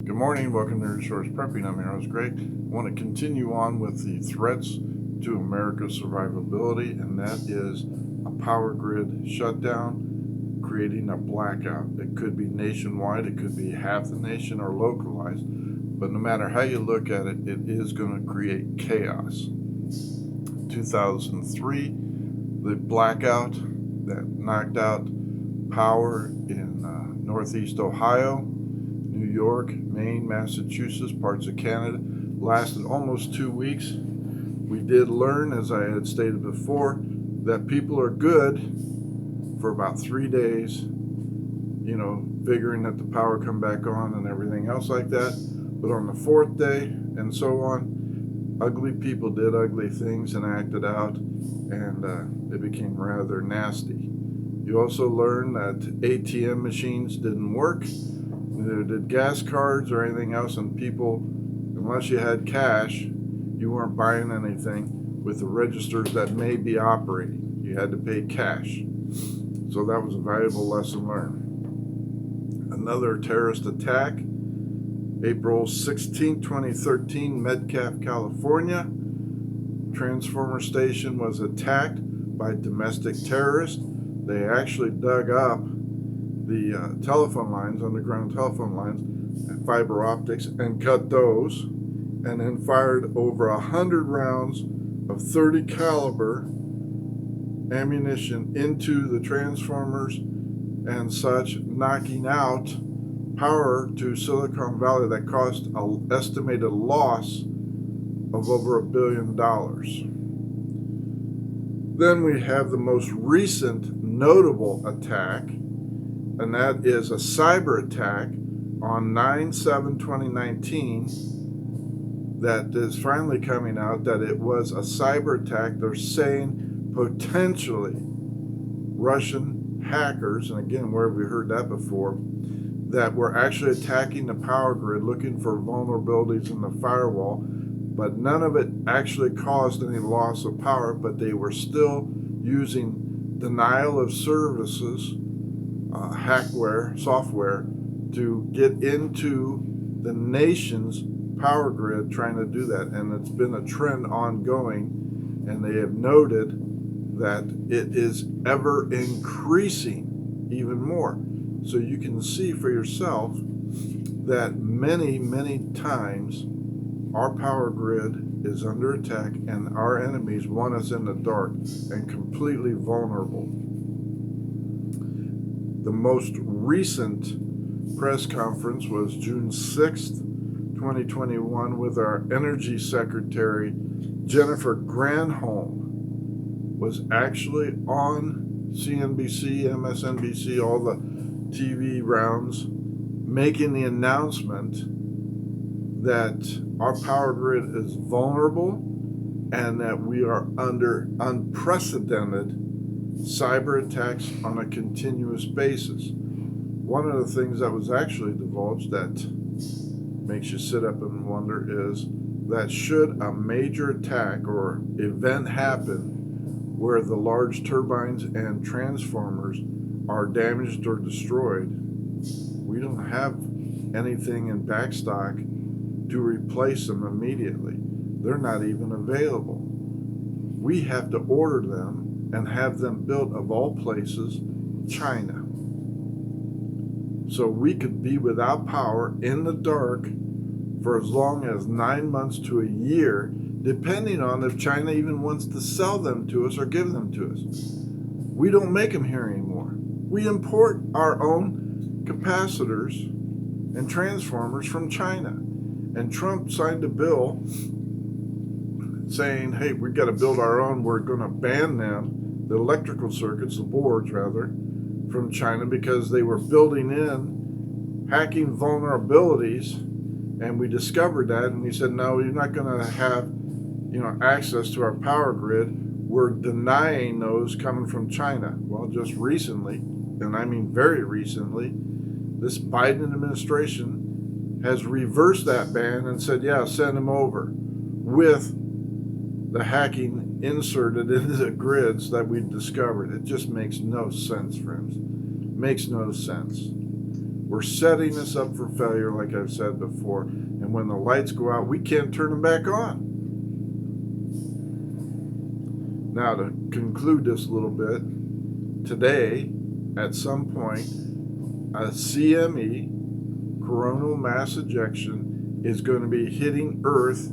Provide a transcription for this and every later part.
Good morning, welcome to Resource Prepping. I'm your host, Greg. I want to continue on with the threats to America's survivability, and that is a power grid shutdown, creating a blackout. It could be nationwide, it could be half the nation, or localized, but no matter how you look at it, it is going to create chaos. 2003, the blackout that knocked out power in Northeast Ohio, New York, Maine, Massachusetts, parts of Canada, lasted almost 2 weeks. We did learn, as I had stated before, that people are good for about 3 days, figuring that the power come back on and everything else like that. But on the fourth day and so on, ugly people did ugly things and acted out, and it became rather nasty. You also learned that ATM machines didn't work. Neither did gas cards or anything else, and people, unless you had cash, you weren't buying anything with the registers that may be operating. You had to pay cash. So that was a valuable lesson learned. Another terrorist attack, April 16, 2013, Metcalf, California. Transformer station was attacked by domestic terrorists. They actually dug up the telephone lines, underground telephone lines, and fiber optics, and cut those, and then fired over 100 rounds of 30 caliber ammunition into the transformers and such, knocking out power to Silicon Valley that caused an estimated loss of over $1 billion. Then we have the most recent notable attack, and that is a cyber attack on 9/7/2019 that is finally coming out that it was a cyber attack. They're saying potentially Russian hackers, and again, where have we heard that before, that were actually attacking the power grid looking for vulnerabilities in the firewall, but none of it actually caused any loss of power, but they were still using denial of services software to get into the nation's power grid, trying to do that. And it's been a trend ongoing, and they have noted that it is ever increasing even more. So you can see for yourself that many, many times our power grid is under attack, and our enemies want us in the dark and completely vulnerable. The most recent press conference was June 6th, 2021, with our Energy Secretary, Jennifer Granholm, was actually on CNBC, MSNBC, all the TV rounds, making the announcement that our power grid is vulnerable and that we are under unprecedented cyber attacks on a continuous basis. One of the things that was actually divulged that makes you sit up and wonder is that should a major attack or event happen where the large turbines and transformers are damaged or destroyed, we don't have anything in backstock to replace them immediately. They're not even available. We have to order them and have them built, of all places, China. So we could be without power in the dark for as long as 9 months to a year, depending on if China even wants to sell them to us or give them to us. We don't make them here anymore. We import our own capacitors and transformers from China. And Trump signed a bill saying, hey, we've got to build our own. We're going to ban them, the electrical circuits, the boards rather, from China, because they were building in hacking vulnerabilities. And we discovered that, and he said, no, you're not going to have access to our power grid. We're denying those coming from China. Well, just recently, and I mean very recently, this Biden administration has reversed that ban and said, yeah, send them over, with the hacking inserted into the grids that we discovered. It just makes no sense, friends. Makes no sense. We're setting this up for failure, like I've said before. And when the lights go out, we can't turn them back on. Now, to conclude this a little bit, today, at some point, a CME, coronal mass ejection, is going to be hitting Earth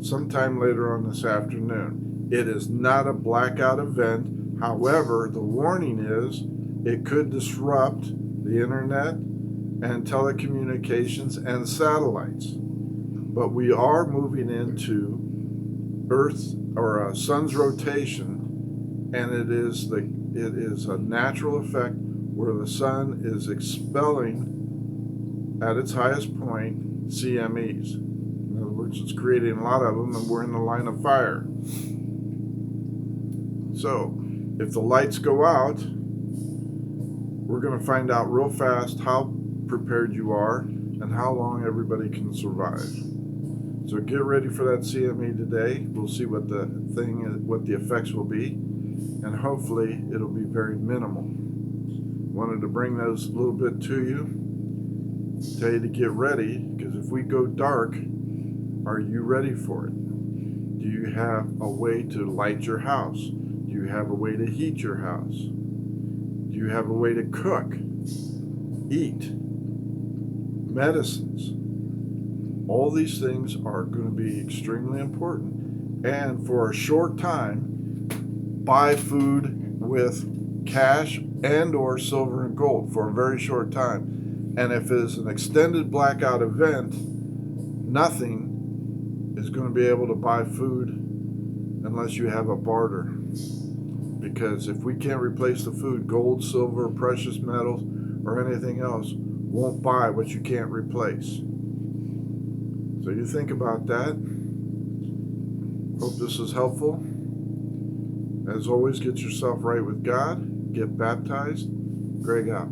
sometime later on this afternoon. It is not a blackout event. However, the warning is it could disrupt the internet and telecommunications and satellites. But we are moving into Earth's or sun's rotation, and it is a natural effect where the sun is expelling at its highest point CMEs. In other words, it's creating a lot of them, and we're in the line of fire. So, if the lights go out, we're going to find out real fast how prepared you are and how long everybody can survive. So get ready for that CME today. We'll see what the effects will be, and hopefully it'll be very minimal. Wanted to bring those a little bit to you, tell you to get ready, because if we go dark, are you ready for it? Do you have a way to light your house? Do you have a way to heat your house? Do you have a way to cook, eat, medicines? All these things are going to be extremely important. And for a short time, buy food with cash and or silver and gold for a very short time. And if it is an extended blackout event, nothing is going to be able to buy food unless you have a barter. Because if we can't replace the food, gold, silver, precious metals, or anything else won't buy what you can't replace. So you think about that. Hope this is helpful. As always, get yourself right with God. Get baptized. Greg out.